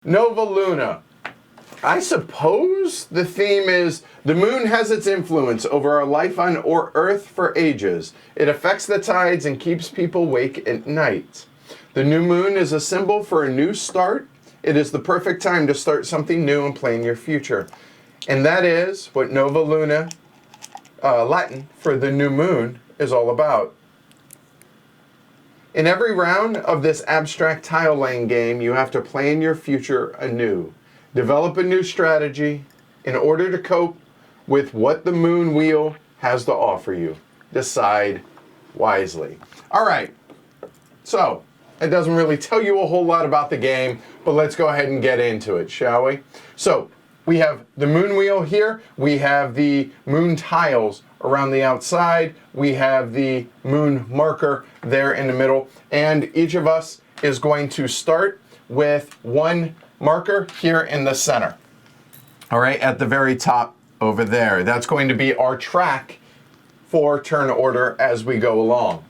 Nova Luna. I suppose the theme is the moon has its influence over our life on Earth for ages. It affects the tides and keeps people awake at night. The new moon is a symbol for a new start. It is the perfect time to start something new and plan your future. And that is what Nova Luna, Latin for the new moon, is all about. In every round of this abstract tile laying game, you have to plan your future anew. Develop a new strategy in order to cope with what the moon wheel has to offer you. Decide wisely. All right, so it doesn't really tell you a whole lot about the game, but let's go ahead and get into it, shall we? So we have the moon wheel here. We have the moon tiles around the outside. We have the moon marker there in the middle. And each of us is going to start with one marker here in the center. All right, at the very top over there. That's going to be our track for turn order as we go along.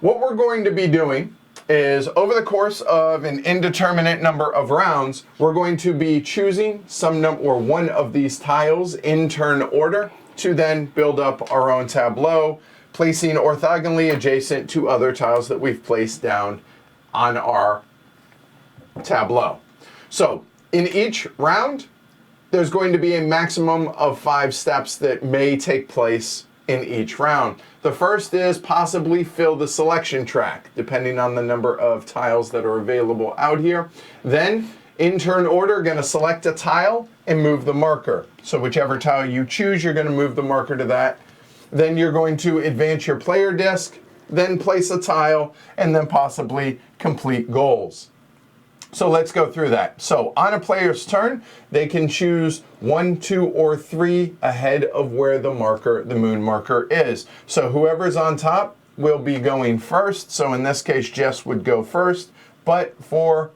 What we're going to be doing is over the course of an indeterminate number of rounds, we're going to be choosing some number or one of these tiles in turn order to then build up our own tableau, placing orthogonally adjacent to other tiles that we've placed down on our tableau. So in each round, there's going to be a maximum of 5 steps that may take place in each round. The first is possibly fill the selection track, depending on the number of tiles that are available out here. Then, in turn order, going to select a tile and move the marker. So whichever tile you choose, you're going to move the marker to that. Then you're going to advance your player disc, then place a tile, and then possibly complete goals. So let's go through that. So on a player's turn, they can choose 1, 2, or 3 ahead of where the marker, the moon marker, is. So whoever's on top will be going first. So in this case, Jess would go first. But for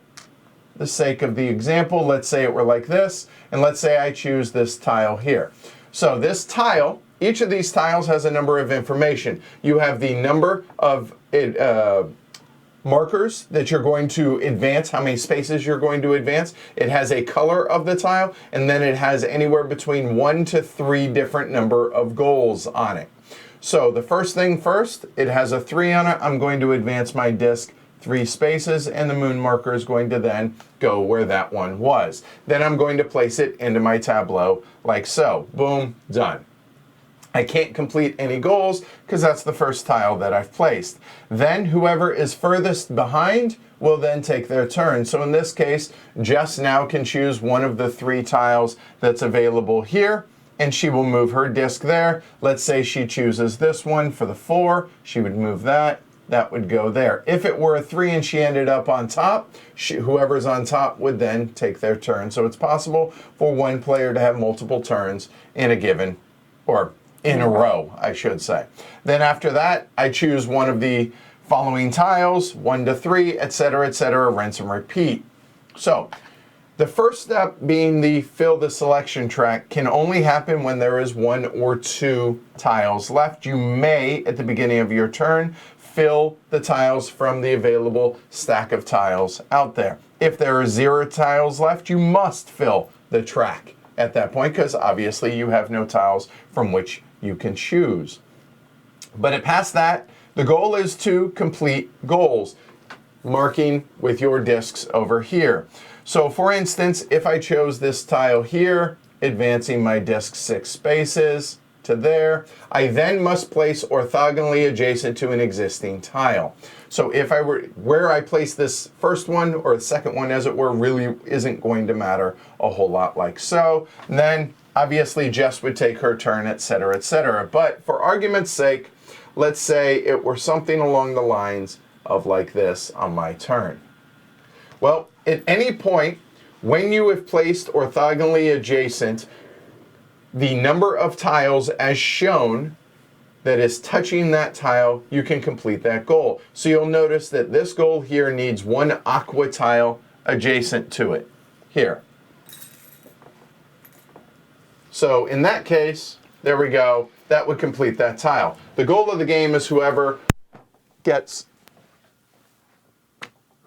the sake of the example, let's say it were like this. And let's say I choose this tile here. So this tile, each of these tiles has a number of information. You have the number of markers that you're going to advance, how many spaces you're going to advance. It has a color of the tile, and then it has anywhere between 1 to 3 different number of goals on it. So the first thing first, it has a 3 on it. I'm going to advance my disc 3 spaces, and the moon marker is going to then go where that one was. Then I'm going to place it into my tableau like so. Boom, done. I can't complete any goals because that's the first tile that I've placed. Then whoever is furthest behind will then take their turn. So in this case, Jess now can choose one of the 3 tiles that's available here, and she will move her disc there. Let's say she chooses this one for the 4. She would move that. That would go there. If it were a 3 and she ended up on top, whoever's on top would then take their turn. So it's possible for one player to have multiple turns in a given, or in a row, I should say. Then after that, I choose one of the following tiles, 1 to 3, etc., rinse and repeat. So the first step being the fill the selection track can only happen when there is 1 or 2 tiles left. You may, at the beginning of your turn, fill the tiles from the available stack of tiles out there. If there are 0 tiles left, you must fill the track at that point, because obviously you have no tiles from which you can choose. But past that, the goal is to complete goals, marking with your discs over here. So for instance, if I chose this tile here, advancing my disc 6 spaces to there, I then must place orthogonally adjacent to an existing tile. So if I were, where I place this first one or the second one as it were really isn't going to matter a whole lot like so. And then obviously Jess would take her turn, etc., etc. But for argument's sake, let's say it were something along the lines of like this on my turn. Well, at any point when you have placed orthogonally adjacent the number of tiles as shown that is touching that tile, you can complete that goal. So you'll notice that this goal here needs 1 aqua tile adjacent to it here. So in that case, there we go, that would complete that tile. The goal of the game is whoever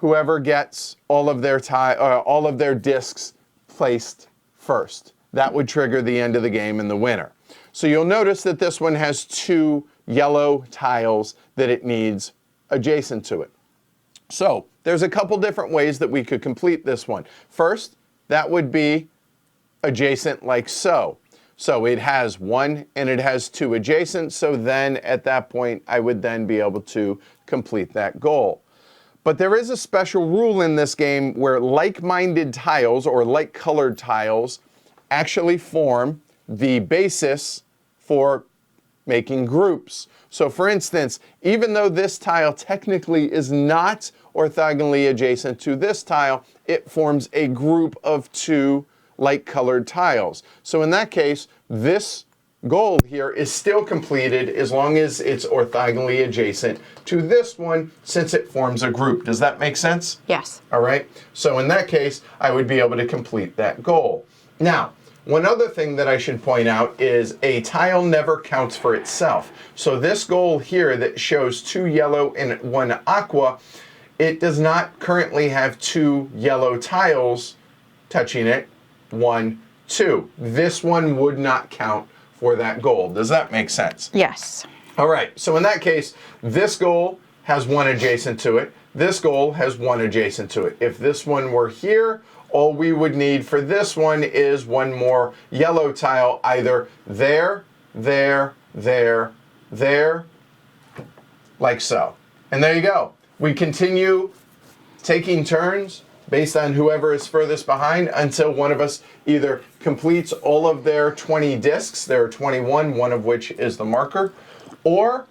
whoever gets all of their discs placed first. That would trigger the end of the game and the winner. So you'll notice that this one has 2 yellow tiles that it needs adjacent to it. So there's a couple different ways that we could complete this one. First, that would be adjacent like so. So it has 1 and it has 2 adjacent, so then at that point I would then be able to complete that goal. But there is a special rule in this game where like-minded tiles or like-colored tiles actually form the basis for making groups. So for instance, even though this tile technically is not orthogonally adjacent to this tile, it forms a group of 2 like-colored tiles. So in that case, this goal here is still completed as long as it's orthogonally adjacent to this one, since it forms a group. Does that make sense? Yes. All right. So in that case, I would be able to complete that goal. Now, one other thing that I should point out is a tile never counts for itself. So this goal here that shows 2 yellow and 1 aqua, it does not currently have 2 yellow tiles touching it. 1, 2. This one would not count for that goal. Does that make sense? Yes. All right. So in that case, this goal has 1 adjacent to it. This goal has 1 adjacent to it. If this one were here, all we would need for this one is 1 more yellow tile, either there, there, there, there, like so. And there you go. We continue taking turns based on whoever is furthest behind until one of us either completes all of their 20 discs, there are 21, one of which is the marker, or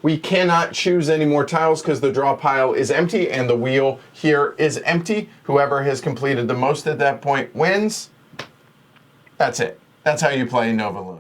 we cannot choose any more tiles because the draw pile is empty and the wheel here is empty. Whoever has completed the most at that point wins. That's it. That's how you play Nova Luna.